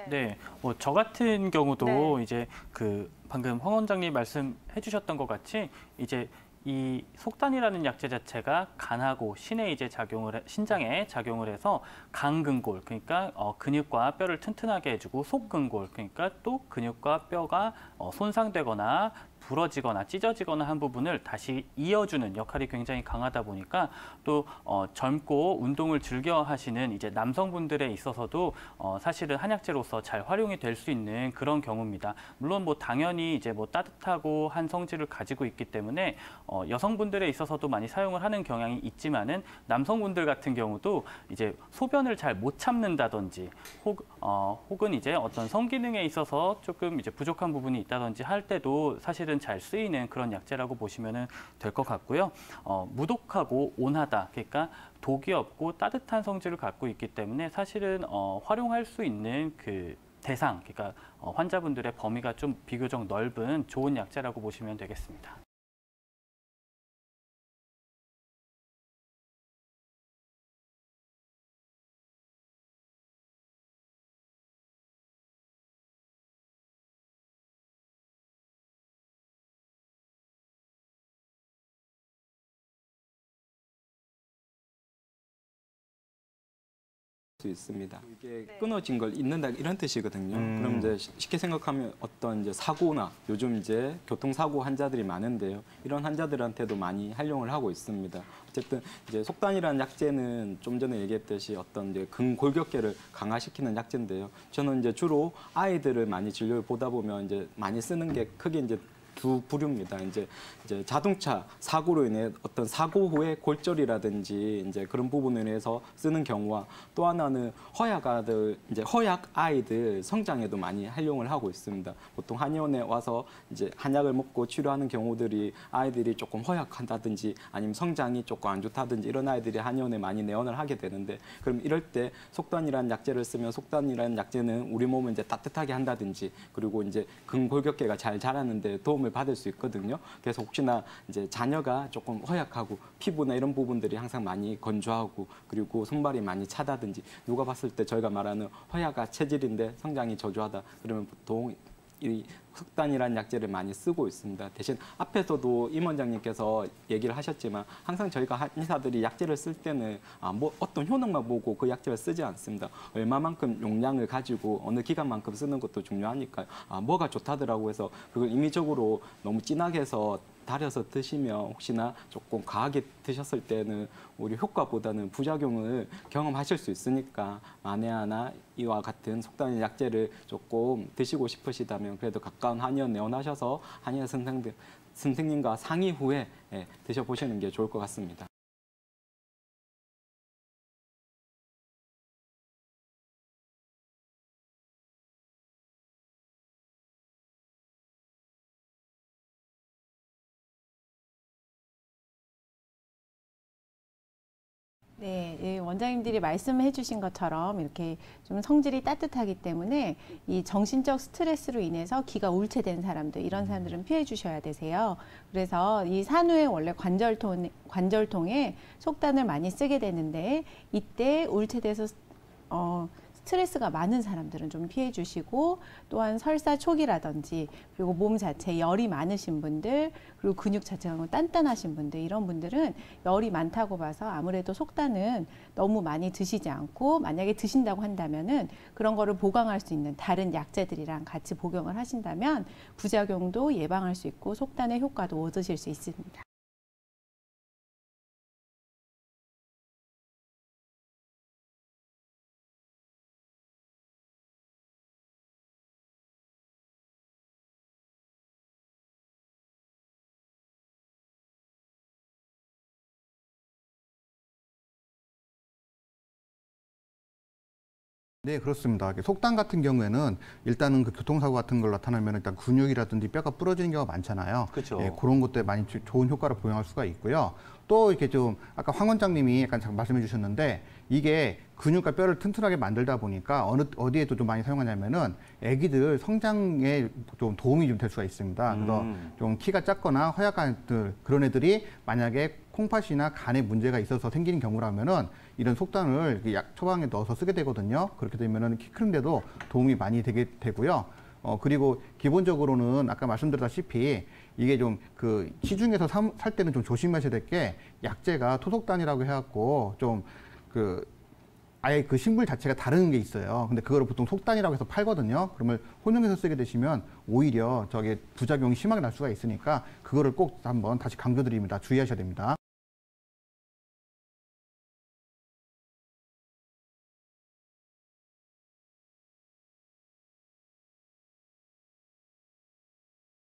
네, 저 같은 경우도 네. 이제 방금 황 원장님 말씀해 주셨던 것 같이 이제 이 속단이라는 약재 자체가 간하고 신에 이제 신장에 작용을 해서 강근골, 그러니까 근육과 뼈를 튼튼하게 해주고 속근골, 그러니까 또 근육과 뼈가 손상되거나 부러지거나 찢어지거나 한 부분을 다시 이어주는 역할이 굉장히 강하다 보니까 또 젊고 운동을 즐겨 하시는 이제 남성분들에 있어서도 사실은 한약재로서 잘 활용이 될 수 있는 그런 경우입니다. 물론 뭐 당연히 이제 뭐 따뜻하고 한 성질을 가지고 있기 때문에 여성분들에 있어서도 많이 사용을 하는 경향이 있지만은 남성분들 같은 경우도 이제 소변을 잘 못 참는다든지 혹은 이제 어떤 성기능에 있어서 조금 이제 부족한 부분이 있다든지 할 때도 사실은 잘 쓰이는 그런 약재라고 보시면 될 것 같고요. 무독하고 온하다, 그러니까 독이 없고 따뜻한 성질을 갖고 있기 때문에 사실은 활용할 수 있는 대상, 그러니까 환자분들의 범위가 좀 비교적 넓은 좋은 약재라고 보시면 되겠습니다. 수 있습니다. 이게 끊어진 걸 잊는다 이런 뜻이거든요. 그럼 이제 쉽게 생각하면 어떤 이제 사고나 요즘 이제 교통사고 환자들이 많은데요. 이런 환자들한테도 많이 활용을 하고 있습니다. 어쨌든 이제 속단이라는 약재는 좀 전에 얘기했듯이 어떤 이제 근골격계를 강화시키는 약재인데요. 저는 이제 주로 아이들을 많이 진료를 보다 보면 이제 많이 쓰는 게 크게 이제 두 부류입니다. 이제 자동차 사고로 인해 어떤 사고 후에 골절이라든지 이제 그런 부분에 의해서 쓰는 경우와 또 하나는 허약 아이들 성장에도 많이 활용을 하고 있습니다. 보통 한의원에 와서 이제 한약을 먹고 치료하는 경우들이 아이들이 조금 허약하다든지 아니면 성장이 조금 안 좋다든지 이런 아이들이 한의원에 많이 내원을 하게 되는데 그럼 이럴 때 속단이라는 약재를 쓰면 속단이라는 약재는 우리 몸을 이제 따뜻하게 한다든지 그리고 이제 근골격계가 잘 자라는 데 도움을 받을 수 있거든요. 그래서 혹시나 이제 자녀가 조금 허약하고 피부나 이런 부분들이 항상 많이 건조하고 그리고 손발이 많이 차다든지 누가 봤을 때 저희가 말하는 허약아 체질인데 성장이 저조하다 그러면 보통 이 속단이라는 약재를 많이 쓰고 있습니다. 대신 앞에서도 임 원장님께서 얘기를 하셨지만 항상 저희가 한의사들이 약재를 쓸 때는 뭐 어떤 효능만 보고 그 약재를 쓰지 않습니다. 얼마만큼 용량을 가지고 어느 기간만큼 쓰는 것도 중요하니까요. 뭐가 좋다더라고 해서 그걸 임의적으로 너무 진하게 해서 달여서 드시면 혹시나 조금 과하게 드셨을 때는 우리 효과보다는 부작용을 경험하실 수 있으니까 만에 하나 이와 같은 속단의 약재를 조금 드시고 싶으시다면 그래도 가까운 한의원 내원하셔서 한의사 선생님과 상의 후에 드셔보시는 게 좋을 것 같습니다. 네, 원장님들이 말씀해 주신 것처럼 이렇게 좀 성질이 따뜻하기 때문에 이 정신적 스트레스로 인해서 기가 울체된 사람들, 이런 사람들은 피해 주셔야 되세요. 그래서 이 산후에 원래 관절통에 속단을 많이 쓰게 되는데 이때 울체돼서 스트레스가 많은 사람들은 좀 피해 주시고 또한 설사 초기라든지 그리고 몸 자체에 열이 많으신 분들 그리고 근육 자체가 단단하신 분들 이런 분들은 열이 많다고 봐서 아무래도 속단은 너무 많이 드시지 않고 만약에 드신다고 한다면은 그런 거를 보강할 수 있는 다른 약재들이랑 같이 복용을 하신다면 부작용도 예방할 수 있고 속단의 효과도 얻으실 수 있습니다. 네, 그렇습니다. 속단 같은 경우에는 일단은 그 교통사고 같은 걸 나타나면 일단 근육이라든지 뼈가 부러지는 경우가 많잖아요. 그렇죠. 예, 그런 것들에 많이 좋은 효과를 보용할 수가 있고요. 또 이렇게 좀 아까 황 원장님이 약간 말씀해 주셨는데 이게 근육과 뼈를 튼튼하게 만들다 보니까 어디에도 좀 많이 사용하냐면은 아기들 성장에 좀 도움이 좀 될 수가 있습니다. 그래서 좀 키가 작거나 허약한 애들 그런 애들이 만약에 콩팥이나 간에 문제가 있어서 생기는 경우라면은 이런 속단을 약 처방에 넣어서 쓰게 되거든요. 그렇게 되면은 키 크는데도 도움이 많이 되고요. 그리고 기본적으로는 아까 말씀드렸다시피 이게 좀 그 시중에서 살 때는 좀 조심하셔야 될 게 약재가 토속단이라고 해갖고 좀 그 아예 그 식물 자체가 다른 게 있어요. 근데 그거를 보통 속단이라고 해서 팔거든요. 그러면 혼용해서 쓰게 되시면 오히려 저게 부작용이 심하게 날 수가 있으니까 그거를 꼭 한번 다시 강조드립니다. 주의하셔야 됩니다.